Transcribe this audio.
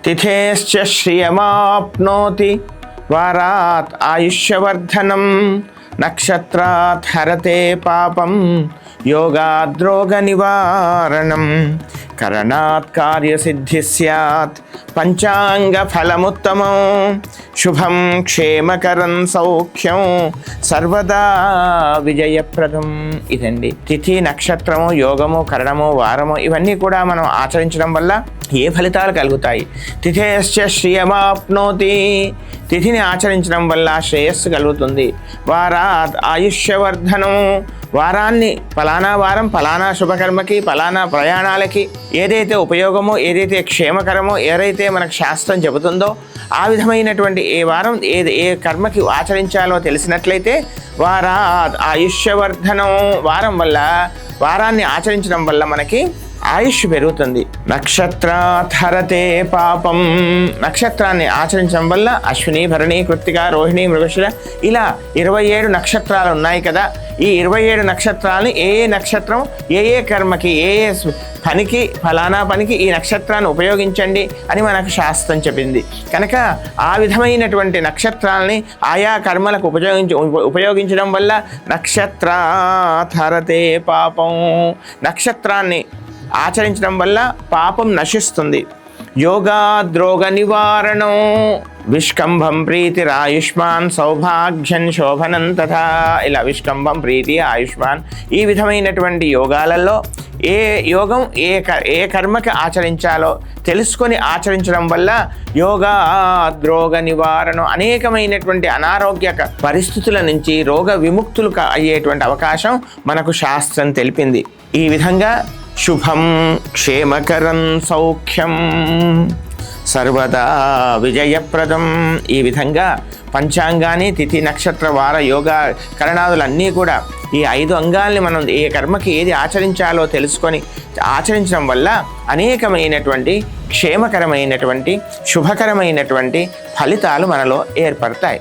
తిథేశ్చ శ్రియమాప్నోతి వారాత్ ఆయుష్యవర్ధనం నక్షత్రాత్ హరతే పాపం యోగాద్రోగ నివారణం కరణాత్ కార్యసిద్ధి స్యాత్ పంచాంగ ఫలముత్తమం శుభం క్షేమకరం సౌఖ్యం సర్వదా విజయప్రదం. ఇదండి తిథి, నక్షత్రము, యోగము, కరణము, వారము ఇవన్నీ కూడా మనం ఆచరించడం వల్ల ఏ ఫలితాలు కలుగుతాయి. తిథేశ్చ శ్రియమాప్నోతి, తిథిని ఆచరించడం వల్ల శ్రేయస్సు కలుగుతుంది. వారాత్ ఆయుష్యవర్ధనం, వారాన్ని ఫలానా వారం ఫలానా శుభకర్మకి ఫలానా ప్రయాణాలకి ఏదైతే ఉపయోగమో ఏదైతే క్షేమకరమో ఏదైతే మనకు శాస్త్రం చెబుతుందో ఆ విధమైనటువంటి ఏ వారం ఏ కర్మకి ఆచరించాలో తెలిసినట్లయితే వారాత్ ఆయుష్యవర్ధనం, వారం వల్ల వారాన్ని ఆచరించడం వల్ల మనకి ఆయుష్ పెరుగుతుంది. నక్షత్రాత్ హరతే పాపం, నక్షత్రాన్ని ఆచరించడం వల్ల అశ్విని, భరణి, కృత్తిక, రోహిణి, మృగశిర ఇలా 27 నక్షత్రాలు ఉన్నాయి కదా. ఈ 27 నక్షత్రాలని ఏ నక్షత్రం ఏ కర్మకి ఏ పనికి ఫలానా పనికి ఈ నక్షత్రాన్ని ఉపయోగించండి అని మనకు శాస్త్రం చెప్పింది. కనుక ఆ విధమైనటువంటి నక్షత్రాలని ఆయా కర్మలకు ఉపయోగించడం వల్ల నక్షత్రాత్ హరతే పాపం, నక్షత్రాన్ని ఆచరించడం వల్ల పాపం నశిస్తుంది. యోగాద్రోగ నివారణం విష్కంభం ప్రీతిరాయుష్మాన్ సౌభాగ్యం శోభనం తథా. ఇలా విష్కంభం, ప్రీతి, ఆయుష్మాన్ ఈ విధమైనటువంటి యోగాలలో ఏ యోగం ఏ కర్మకి ఆచరించాలో తెలుసుకొని ఆచరించడం వల్ల యోగాద్రోగ నివారణం అనేకమైనటువంటి అనారోగ్య పరిస్థితుల నుంచి రోగ విముక్తులు అయ్యేటువంటి అవకాశం మనకు శాస్త్రం తెలిపింది. ఈ విధంగా శుభం క్షేమకరం సౌఖ్యం సర్వదా విజయప్రదం, ఈ విధంగా పంచాంగాన్ని తిథి, నక్షత్ర, వార, యోగ, కరణాదులన్నీ కూడా ఈ 5 అంగాల్ని మనం ఏ కర్మకి ఏది ఆచరించాలో తెలుసుకొని ఆచరించడం వల్ల అనేకమైనటువంటి క్షేమకరమైనటువంటి శుభకరమైనటువంటి ఫలితాలు మనలో ఏర్పడతాయి.